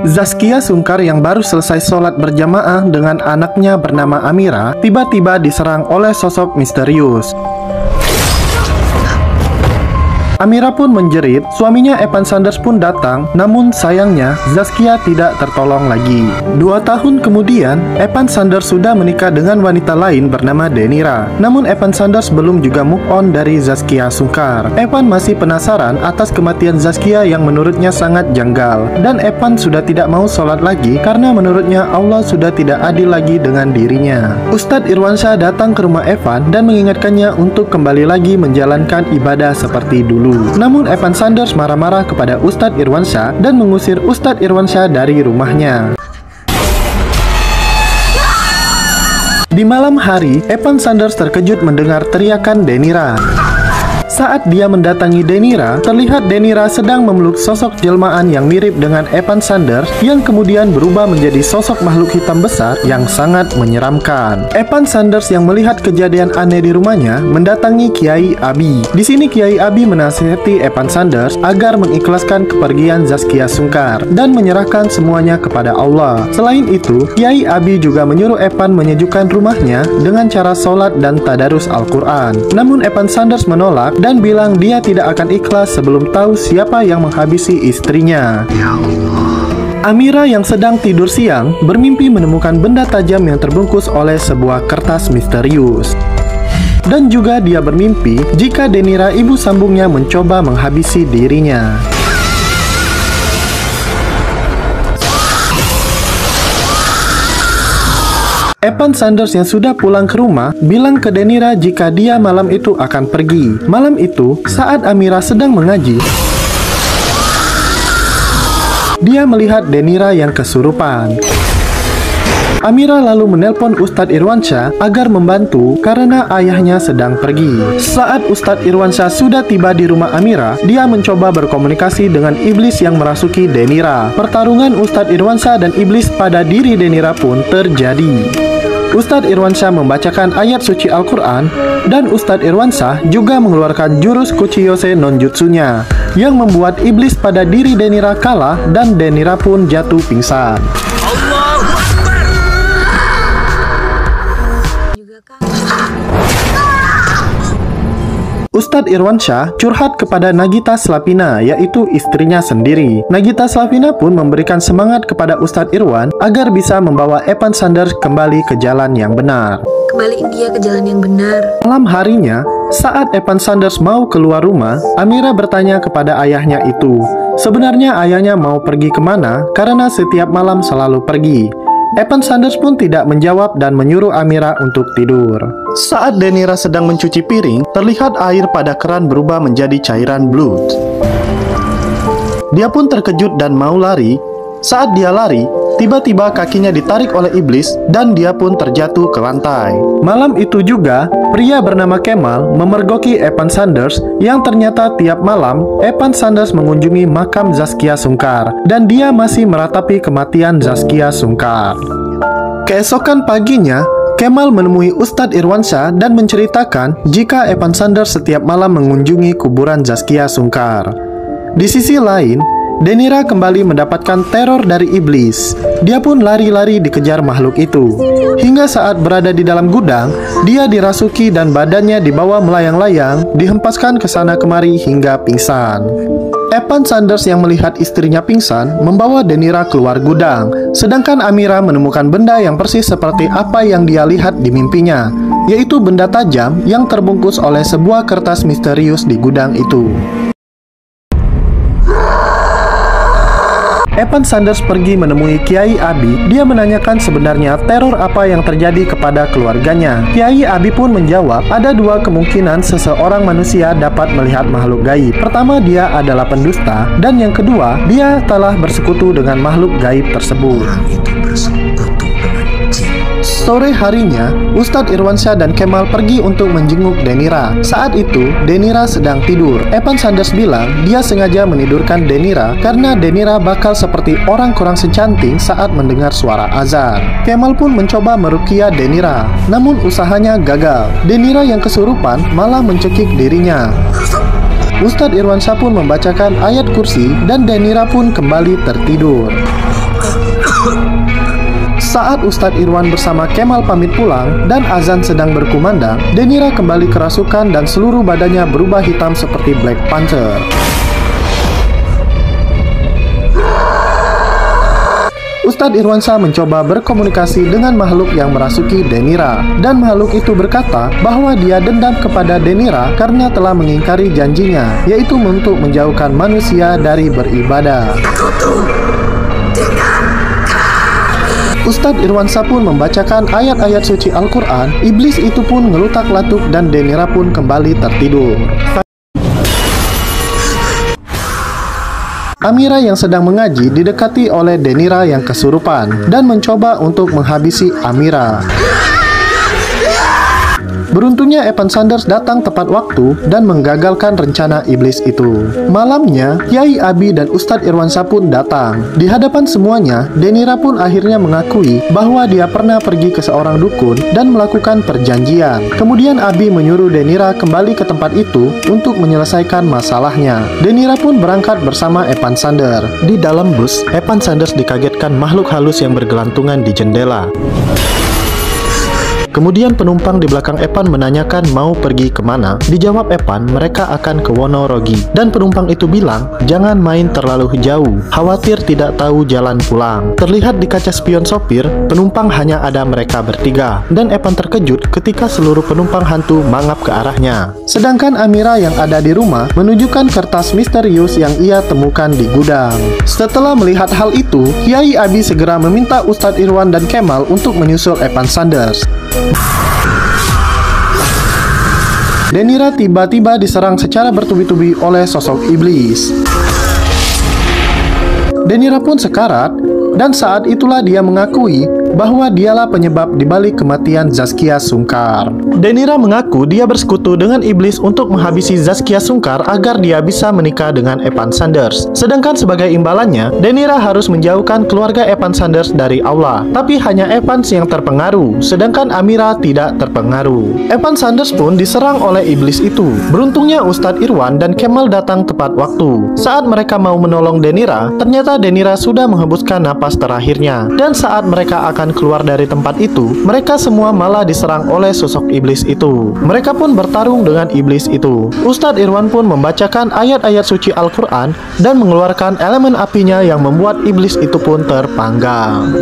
Zaskia Sungkar yang baru selesai sholat berjamaah dengan anaknya bernama Amira tiba-tiba diserang oleh sosok misterius. Amira pun menjerit, suaminya Evan Sanders pun datang, namun sayangnya Zaskia tidak tertolong lagi. 2 tahun kemudian, Evan Sanders sudah menikah dengan wanita lain bernama Denira. Namun Evan Sanders belum juga move on dari Zaskia Sungkar. Evan masih penasaran atas kematian Zaskia yang menurutnya sangat janggal. Dan Evan sudah tidak mau sholat lagi karena menurutnya Allah sudah tidak adil lagi dengan dirinya. Ustadz Irwansyah datang ke rumah Evan dan mengingatkannya untuk kembali lagi menjalankan ibadah seperti dulu. Namun Evan Sanders marah-marah kepada Ustadz Irwansyah dan mengusir Ustadz Irwansyah dari rumahnya. Di malam hari, Evan Sanders terkejut mendengar teriakan Denira. Saat dia mendatangi Denira, terlihat Denira sedang memeluk sosok jelmaan yang mirip dengan Evan Sanders yang kemudian berubah menjadi sosok makhluk hitam besar yang sangat menyeramkan. Evan Sanders yang melihat kejadian aneh di rumahnya mendatangi Kiai Abi. Di sini Kiai Abi menasihati Evan Sanders agar mengikhlaskan kepergian Zaskia Sungkar dan menyerahkan semuanya kepada Allah. Selain itu, Kiai Abi juga menyuruh Evan menyejukkan rumahnya dengan cara sholat dan tadarus Al-Quran. Namun Evan Sanders menolak dan bilang dia tidak akan ikhlas sebelum tahu siapa yang menghabisi istrinya. Ya Allah. Amira yang sedang tidur siang bermimpi menemukan benda tajam yang terbungkus oleh sebuah kertas misterius. Dan juga dia bermimpi jika Denira ibu sambungnya mencoba menghabisi dirinya. Evan Sanders yang sudah pulang ke rumah bilang ke Denira jika dia malam itu akan pergi. Malam itu, saat Amira sedang mengaji, dia melihat Denira yang kesurupan. Amira lalu menelpon Ustadz Irwansyah agar membantu karena ayahnya sedang pergi. Saat Ustadz Irwansyah sudah tiba di rumah Amira, dia mencoba berkomunikasi dengan iblis yang merasuki Denira. Pertarungan Ustadz Irwansyah dan iblis pada diri Denira pun terjadi. Ustadz Irwansyah membacakan ayat suci Al-Quran dan Ustadz Irwansyah juga mengeluarkan jurus Kuchiyose Nonjutsunya yang membuat iblis pada diri Denira kalah dan Denira pun jatuh pingsan. Ustadz Irwansyah curhat kepada Nagita Slavina, yaitu istrinya sendiri. Nagita Slavina pun memberikan semangat kepada Ustadz Irwan agar bisa membawa Evan Sanders kembali ke jalan yang benar. Kembaliin dia ke jalan yang benar. Malam harinya, saat Evan Sanders mau keluar rumah, Amira bertanya kepada ayahnya itu. Sebenarnya ayahnya mau pergi kemana karena setiap malam selalu pergi. Evan Sanders pun tidak menjawab dan menyuruh Amira untuk tidur. Saat Denira sedang mencuci piring, terlihat air pada keran berubah menjadi cairan blood. Dia pun terkejut dan mau lari. Saat dia lari, tiba-tiba kakinya ditarik oleh iblis dan dia pun terjatuh ke lantai. Malam itu juga, pria bernama Kemal memergoki Evan Sanders yang ternyata tiap malam Evan Sanders mengunjungi makam Zaskia Sungkar dan dia masih meratapi kematian Zaskia Sungkar. Keesokan paginya, Kemal menemui Ustadz Irwansyah dan menceritakan jika Evan Sanders setiap malam mengunjungi kuburan Zaskia Sungkar. Di sisi lain, Denira kembali mendapatkan teror dari iblis. Dia pun lari-lari dikejar makhluk itu. Hingga saat berada di dalam gudang, dia dirasuki dan badannya dibawa melayang-layang, dihempaskan ke sana kemari hingga pingsan. Evan Sanders yang melihat istrinya pingsan membawa Denira keluar gudang, sedangkan Amira menemukan benda yang persis seperti apa yang dia lihat di mimpinya, yaitu benda tajam yang terbungkus oleh sebuah kertas misterius di gudang itu. Evan Sanders pergi menemui Kiai Abi. Dia menanyakan sebenarnya teror apa yang terjadi kepada keluarganya. Kiai Abi pun menjawab, ada 2 kemungkinan seseorang manusia dapat melihat makhluk gaib. Pertama, dia adalah pendusta, dan yang kedua, dia telah bersekutu dengan makhluk gaib tersebut. Sore harinya, Ustadz Irwansyah dan Kemal pergi untuk menjenguk Denira. Saat itu, Denira sedang tidur. Evan Sanders bilang dia sengaja menidurkan Denira karena Denira bakal seperti orang kurang secanting saat mendengar suara azan. Kemal pun mencoba meruqyah Denira, namun usahanya gagal. Denira yang kesurupan malah mencekik dirinya. Ustadz Irwansyah pun membacakan ayat kursi dan Denira pun kembali tertidur. Saat Ustadz Irwan bersama Kemal pamit pulang dan azan sedang berkumandang, Denira kembali kerasukan dan seluruh badannya berubah hitam seperti Black Panther. Ustadz Irwansyah mencoba berkomunikasi dengan makhluk yang merasuki Denira, dan makhluk itu berkata bahwa dia dendam kepada Denira karena telah mengingkari janjinya, yaitu untuk menjauhkan manusia dari beribadah. Ustadz Irwansyah pun membacakan ayat-ayat suci Al-Quran. Iblis itu pun ngelutak-latuk dan Denira pun kembali tertidur. Amira yang sedang mengaji didekati oleh Denira yang kesurupan dan mencoba untuk menghabisi Amira. Beruntungnya Evan Sanders datang tepat waktu dan menggagalkan rencana iblis itu. Malamnya, Kiai Abi dan Ustadz Irwansyah pun datang. Di hadapan semuanya, Denira pun akhirnya mengakui bahwa dia pernah pergi ke seorang dukun dan melakukan perjanjian. Kemudian Abi menyuruh Denira kembali ke tempat itu untuk menyelesaikan masalahnya. Denira pun berangkat bersama Evan Sanders. Di dalam bus, Evan Sanders dikagetkan makhluk halus yang bergelantungan di jendela. Kemudian penumpang di belakang Evan menanyakan mau pergi kemana. Dijawab Evan, mereka akan ke Wonorogi. Dan penumpang itu bilang, jangan main terlalu jauh, khawatir tidak tahu jalan pulang. Terlihat di kaca spion sopir, penumpang hanya ada mereka bertiga. Dan Evan terkejut ketika seluruh penumpang hantu mangap ke arahnya. Sedangkan Amira yang ada di rumah menunjukkan kertas misterius yang ia temukan di gudang. Setelah melihat hal itu, Kiai Abi segera meminta Ustadz Irwan dan Kemal untuk menyusul Evan Sanders. Denira tiba-tiba diserang secara bertubi-tubi oleh sosok iblis. Denira pun sekarat, dan saat itulah dia mengakui bahwa dialah penyebab dibalik kematian Zaskia Sungkar. Denira mengaku dia bersekutu dengan iblis untuk menghabisi Zaskia Sungkar agar dia bisa menikah dengan Evan Sanders. Sedangkan sebagai imbalannya, Denira harus menjauhkan keluarga Evan Sanders dari Allah. Tapi hanya Evans yang terpengaruh, sedangkan Amira tidak terpengaruh. Evan Sanders pun diserang oleh iblis itu. Beruntungnya Ustadz Irwan dan Kemal datang tepat waktu. Saat mereka mau menolong Denira, ternyata Denira sudah menghembuskan napas terakhirnya. Dan saat mereka akan keluar dari tempat itu, mereka semua malah diserang oleh sosok iblis itu. Mereka pun bertarung dengan iblis itu. Ustadz Irwan pun membacakan ayat-ayat suci Al-Quran dan mengeluarkan elemen apinya yang membuat iblis itu pun terpanggang.